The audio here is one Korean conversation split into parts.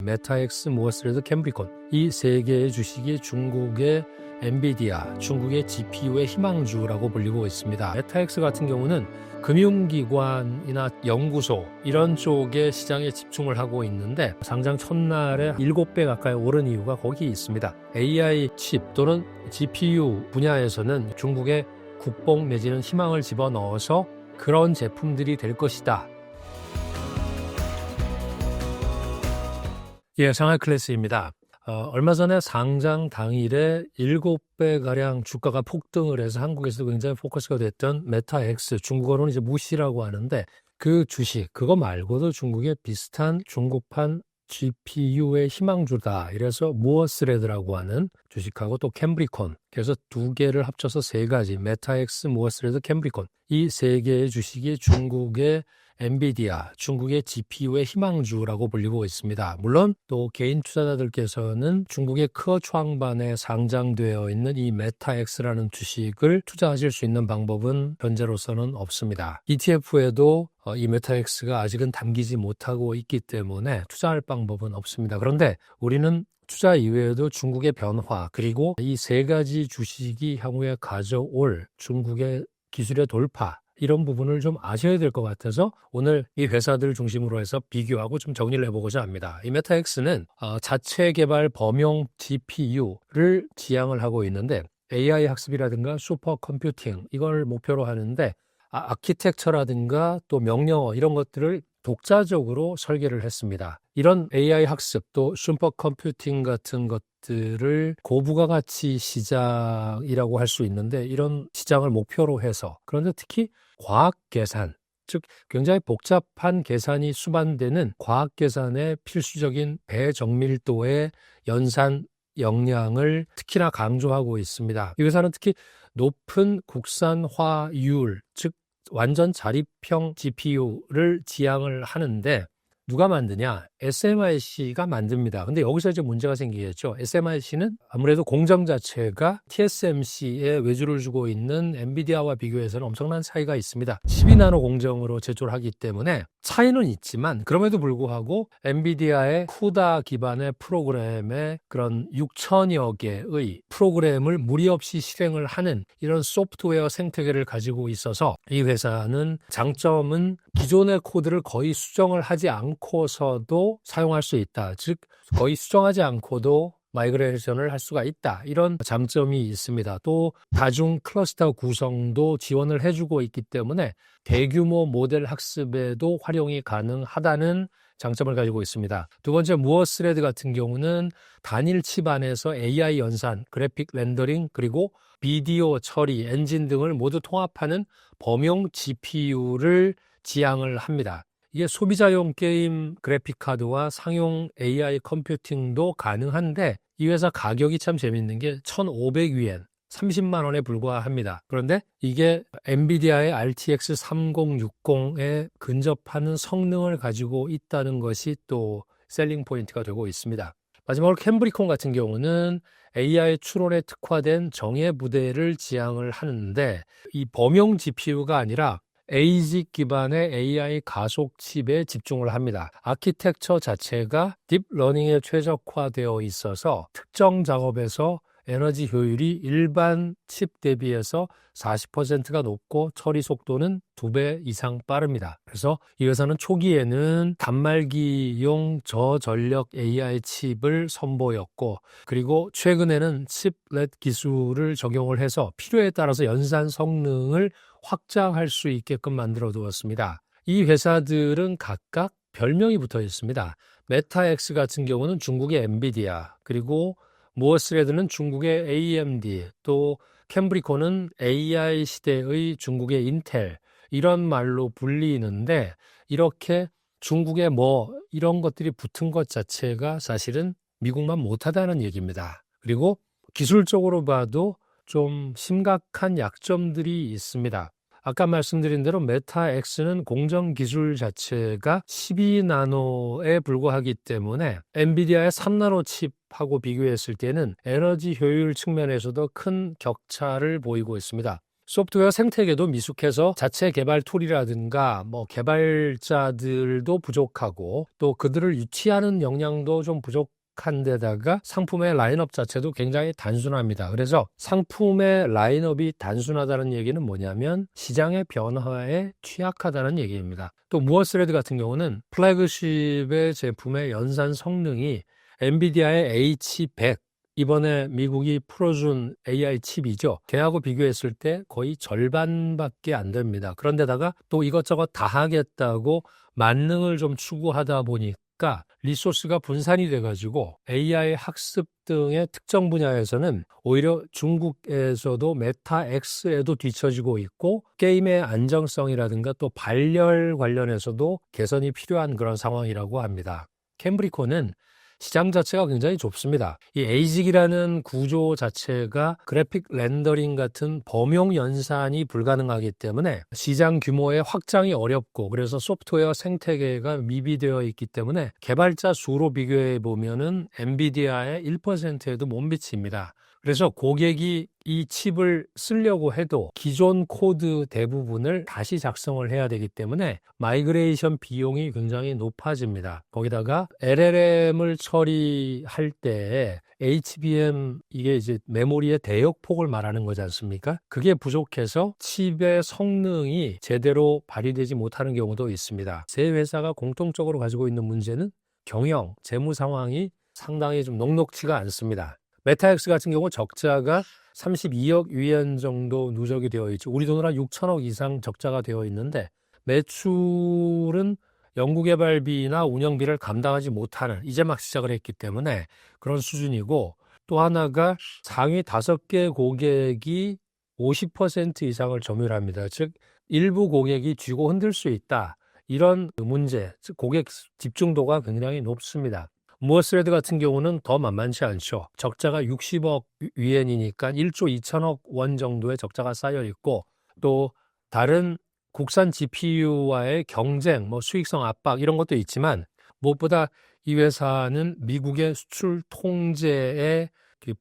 메타엑스, 모어스레드, 캠브리콘 이 세 개의 주식이 중국의 엔비디아, 중국의 GPU의 희망주라고 불리고 있습니다. 메타엑스 같은 경우는 금융기관이나 연구소 이런 쪽의 시장에 집중을 하고 있는데 상장 첫날에 7배 가까이 오른 이유가 거기 있습니다. AI 칩 또는 GPU 분야에서는 중국의 국뽕 내지는 희망을 집어넣어서 그런 제품들이 될 것이다. 예, 상하이 클래스입니다. 얼마 전에 상장 당일에 7배가량 주가가 폭등을 해서 한국에서도 굉장히 포커스가 됐던 메타엑스, 중국어로는 이제 무시라고 하는데 그 주식, 그거 말고도 중국의 비슷한 중국판 GPU의 희망주다. 이래서 무어스레드라고 하는 주식하고 또 캠브리콘. 그래서 두 개를 합쳐서 세 가지, 메타엑스, 무어스레드, 캠브리콘. 이 세 개의 주식이 중국의 엔비디아, 중국의 GPU의 희망주라고 불리고 있습니다. 물론 또 개인 투자자들께서는 중국의 크어추앙반에 상장되어 있는 이 메타엑스라는 주식을 투자하실 수 있는 방법은 현재로서는 없습니다. ETF에도 이 메타엑스가 아직은 담기지 못하고 있기 때문에 투자할 방법은 없습니다. 그런데 우리는 투자 이외에도 중국의 변화 그리고 이 세 가지 주식이 향후에 가져올 중국의 기술의 돌파 이런 부분을 좀 아셔야 될 것 같아서 오늘 이 회사들 중심으로 해서 비교하고 좀 정리를 해보고자 합니다. 이 메타엑스는 자체 개발 범용 GPU를 지향을 하고 있는데 AI 학습이라든가 슈퍼컴퓨팅 이걸 목표로 하는데 아키텍처라든가 또 명령어 이런 것들을 독자적으로 설계를 했습니다. 이런 AI 학습 또 슈퍼컴퓨팅 같은 것들을 고부가가치 시장이라고 할 수 있는데 이런 시장을 목표로 해서 그런데 특히 과학 계산, 즉 굉장히 복잡한 계산이 수반되는 과학 계산의 필수적인 배정밀도의 연산 역량을 특히나 강조하고 있습니다. 이 회사는 특히 높은 국산화율, 즉 완전 자립형 GPU를 지향을 하는데 누가 만드냐? SMIC가 만듭니다. 근데 여기서 이제 문제가 생기겠죠. SMIC는 아무래도 공정 자체가 TSMC에 외주를 주고 있는 엔비디아와 비교해서는 엄청난 차이가 있습니다. 12나노 공정으로 제조를 하기 때문에 차이는 있지만 그럼에도 불구하고 엔비디아의 쿠다 기반의 프로그램에 그런 6천여 개의 프로그램을 무리 없이 실행을 하는 이런 소프트웨어 생태계를 가지고 있어서 이 회사는 장점은 기존의 코드를 거의 수정을 하지 않고서도 사용할 수 있다. 즉 거의 수정하지 않고도 마이그레이션을 할 수가 있다. 이런 장점이 있습니다. 또 다중 클러스터 구성도 지원을 해주고 있기 때문에 대규모 모델 학습에도 활용이 가능하다는 장점을 가지고 있습니다. 두 번째 무어스레드 같은 경우는 단일 칩 안에서 AI 연산, 그래픽 렌더링 그리고 비디오 처리, 엔진 등을 모두 통합하는 범용 GPU를 지향을 합니다. 이게 소비자용 게임 그래픽카드와 상용 AI 컴퓨팅도 가능한데 이 회사 가격이 참 재밌는 게 1,500위엔 30만 원에 불과합니다. 그런데 이게 엔비디아의 RTX 3060에 근접하는 성능을 가지고 있다는 것이 또 셀링 포인트가 되고 있습니다. 마지막으로 캠브리콘 같은 경우는 AI 추론에 특화된 정예 부대를 지향을 하는데 이 범용 GPU가 아니라 ASIC 기반의 AI 가속 칩에 집중을 합니다. 아키텍처 자체가 딥러닝에 최적화되어 있어서 특정 작업에서 에너지 효율이 일반 칩 대비해서 40%가 높고 처리 속도는 2배 이상 빠릅니다. 그래서 이 회사는 초기에는 단말기용 저전력 AI 칩을 선보였고 그리고 최근에는 칩렛 기술을 적용을 해서 필요에 따라서 연산 성능을 확장할 수 있게끔 만들어 두었습니다. 이 회사들은 각각 별명이 붙어 있습니다. 메타엑스 같은 경우는 중국의 엔비디아, 그리고 무어스레드는 중국의 AMD, 또 캠브리콘은 AI 시대의 중국의 인텔 이런 말로 불리는데 이렇게 중국에 이런 것들이 붙은 것 자체가 사실은 미국만 못하다는 얘기입니다. 그리고 기술적으로 봐도 좀 심각한 약점들이 있습니다. 아까 말씀드린 대로 메타엑스는 공정 기술 자체가 12나노에 불과하기 때문에 엔비디아의 3나노 칩하고 비교했을 때는 에너지 효율 측면에서도 큰 격차를 보이고 있습니다. 소프트웨어 생태계도 미숙해서 자체 개발 툴이라든가 뭐 개발자들도 부족하고 또 그들을 유치하는 역량도 좀 부족한 데다가 상품의 라인업 자체도 굉장히 단순합니다. 그래서 상품의 라인업이 단순하다는 얘기는 뭐냐면 시장의 변화에 취약하다는 얘기입니다. 또 무어스레드 같은 경우는 플래그십의 제품의 연산 성능이 엔비디아의 H100 이번에 미국이 풀어준 AI 칩이죠. 걔하고 비교했을 때 거의 절반밖에 안 됩니다. 그런데다가 또 이것저것 다 하겠다고 만능을 좀 추구하다 보니까 리소스가 분산이 돼가지고 AI 학습 등의 특정 분야에서는 오히려 중국에서도 메타 X에도 뒤처지고 있고 게임의 안정성이라든가 또 발열 관련해서도 개선이 필요한 그런 상황이라고 합니다. 캠브리코는 시장 자체가 굉장히 좁습니다. 이 에이직이라는 구조 자체가 그래픽 렌더링 같은 범용 연산이 불가능하기 때문에 시장 규모의 확장이 어렵고 그래서 소프트웨어 생태계가 미비되어 있기 때문에 개발자 수로 비교해 보면은 엔비디아의 1%에도 못 미칩니다. 그래서 고객이 이 칩을 쓰려고 해도 기존 코드 대부분을 다시 작성을 해야 되기 때문에 마이그레이션 비용이 굉장히 높아집니다. 거기다가 LLM을 처리할 때 HBM 이게 이제 메모리의 대역폭을 말하는 거지 않습니까? 그게 부족해서 칩의 성능이 제대로 발휘되지 못하는 경우도 있습니다. 세 회사가 공통적으로 가지고 있는 문제는 경영, 재무 상황이 상당히 좀 녹록지가 않습니다. 메타엑스 같은 경우 적자가 32억 위안 정도 누적이 되어 있죠. 우리 돈으로 한 6천억 이상 적자가 되어 있는데 매출은 연구개발비나 운영비를 감당하지 못하는 이제 막 시작을 했기 때문에 그런 수준이고 또 하나가 상위 5개 고객이 50% 이상을 점유합니다. 즉 일부 고객이 쥐고 흔들 수 있다. 이런 문제, 즉 고객 집중도가 굉장히 높습니다. 무어스레드 같은 경우는 더 만만치 않죠. 적자가 60억 위엔이니까 1조 2천억 원 정도의 적자가 쌓여 있고 또 다른 국산 GPU와의 경쟁, 뭐 수익성 압박 이런 것도 있지만 무엇보다 이 회사는 미국의 수출 통제의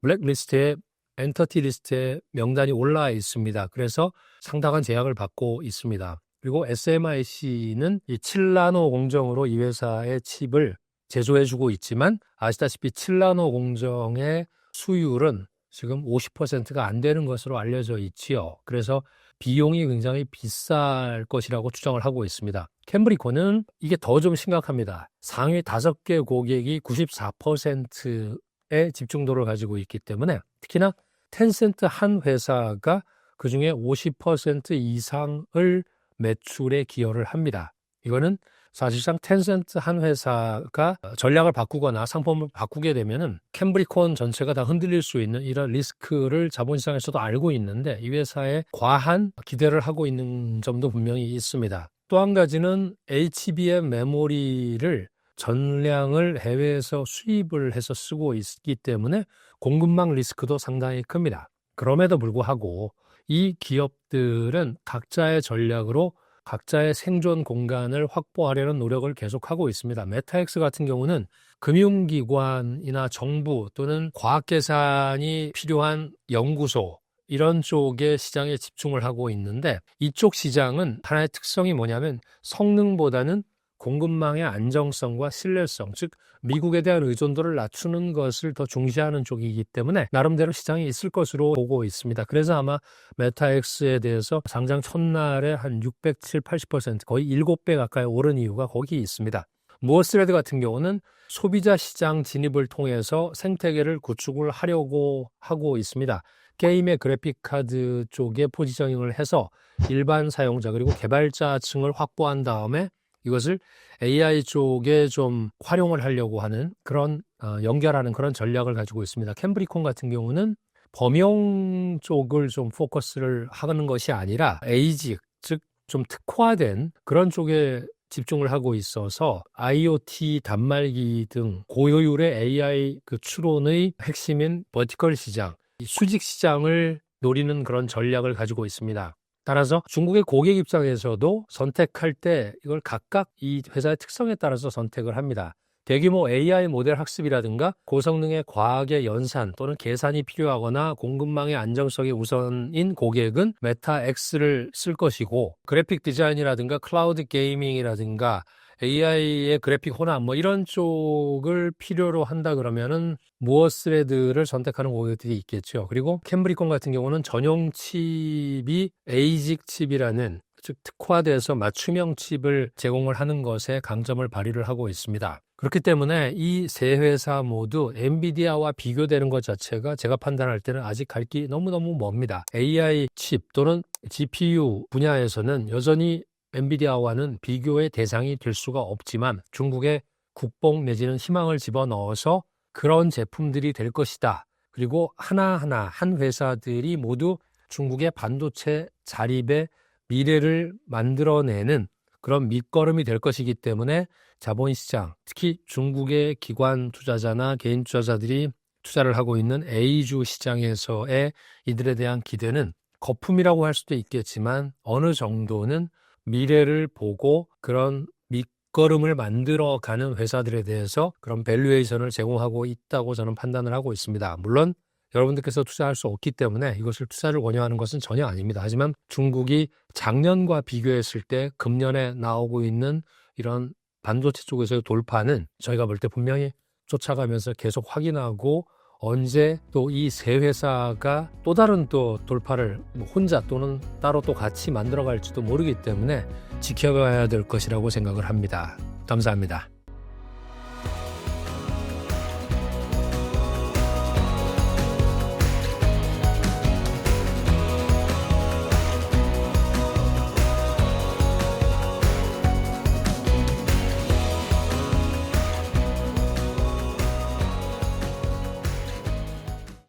블랙리스트에 엔터티 리스트에 명단이 올라와 있습니다. 그래서 상당한 제약을 받고 있습니다. 그리고 SMIC는 이 7나노 공정으로 이 회사의 칩을 제조해주고 있지만 아시다시피 7나노 공정의 수율은 지금 50%가 안 되는 것으로 알려져 있지요. 그래서 비용이 굉장히 비쌀 것이라고 추정을 하고 있습니다. 캠브리코는 이게 더 좀 심각합니다. 상위 5개 고객이 94%의 집중도를 가지고 있기 때문에 특히나 텐센트 한 회사가 그중에 50% 이상을 매출에 기여를 합니다. 이거는 사실상 텐센트 한 회사가 전략을 바꾸거나 상품을 바꾸게 되면은 캠브리콘 전체가 다 흔들릴 수 있는 이런 리스크를 자본시장에서도 알고 있는데 이 회사에 과한 기대를 하고 있는 점도 분명히 있습니다. 또 한 가지는 HBM 메모리를 전량을 해외에서 수입을 해서 쓰고 있기 때문에 공급망 리스크도 상당히 큽니다. 그럼에도 불구하고 이 기업들은 각자의 전략으로 각자의 생존 공간을 확보하려는 노력을 계속하고 있습니다. 메타엑스 같은 경우는 금융기관이나 정부 또는 과학계산이 필요한 연구소 이런 쪽의 시장에 집중을 하고 있는데 이쪽 시장은 하나의 특성이 뭐냐면 성능보다는 공급망의 안정성과 신뢰성, 즉 미국에 대한 의존도를 낮추는 것을 더 중시하는 쪽이기 때문에 나름대로 시장이 있을 것으로 보고 있습니다. 그래서 아마 메타엑스에 대해서 상장 첫날에 한 607, 80% 거의 7배 가까이 오른 이유가 거기 있습니다. 무어스레드 같은 경우는 소비자 시장 진입을 통해서 생태계를 구축을 하려고 하고 있습니다. 게임의 그래픽카드 쪽에 포지셔닝을 해서 일반 사용자 그리고 개발자층을 확보한 다음에 이것을 AI 쪽에 좀 활용을 하려고 하는 그런 연결하는 그런 전략을 가지고 있습니다. 캠브리콘 같은 경우는 범용 쪽을 좀 포커스를 하는 것이 아니라 에이직, 즉 좀 특화된 그런 쪽에 집중을 하고 있어서 IoT, 단말기 등 고효율의 AI 그 추론의 핵심인 버티컬 시장, 수직 시장을 노리는 그런 전략을 가지고 있습니다. 따라서 중국의 고객 입장에서도 선택할 때 이걸 각각 이 회사의 특성에 따라서 선택을 합니다. 대규모 AI 모델 학습이라든가 고성능의 과학의 연산 또는 계산이 필요하거나 공급망의 안정성이 우선인 고객은 메타 X를 쓸 것이고, 그래픽 디자인이라든가 클라우드 게이밍이라든가 AI의 그래픽 혼합 이런 쪽을 필요로 한다 그러면은 무어 스레드를 선택하는 고객들이 있겠죠. 그리고 캠브리콘 같은 경우는 전용 칩이 에이직 칩이라는, 즉 특화돼서 맞춤형 칩을 제공을 하는 것에 강점을 발휘를 하고 있습니다. 그렇기 때문에 이 세 회사 모두 엔비디아와 비교되는 것 자체가 제가 판단할 때는 아직 갈 길이 너무너무 멉니다. AI 칩 또는 GPU 분야에서는 여전히 엔비디아와는 비교의 대상이 될 수가 없지만 중국의 국뽕 내지는 희망을 집어넣어서 그런 제품들이 될 것이다. 그리고 하나하나 한 회사들이 모두 중국의 반도체 자립의 미래를 만들어내는 그런 밑거름이 될 것이기 때문에 자본시장, 특히 중국의 기관 투자자나 개인 투자자들이 투자를 하고 있는 A주 시장에서의 이들에 대한 기대는 거품이라고 할 수도 있겠지만 어느 정도는 미래를 보고 그런 밑거름을 만들어가는 회사들에 대해서 그런 밸류에이션을 제공하고 있다고 저는 판단을 하고 있습니다. 물론 여러분들께서 투자할 수 없기 때문에 이것을 투자를 권유하는 것은 전혀 아닙니다. 하지만 중국이 작년과 비교했을 때 금년에 나오고 있는 이런 반도체 쪽에서의 돌파는 저희가 볼 때 분명히 쫓아가면서 계속 확인하고, 언제 또 이 세 회사가 또 다른 또 돌파를 혼자 또는 따로 또 같이 만들어 갈지도 모르기 때문에 지켜봐야 될 것이라고 생각을 합니다. 감사합니다.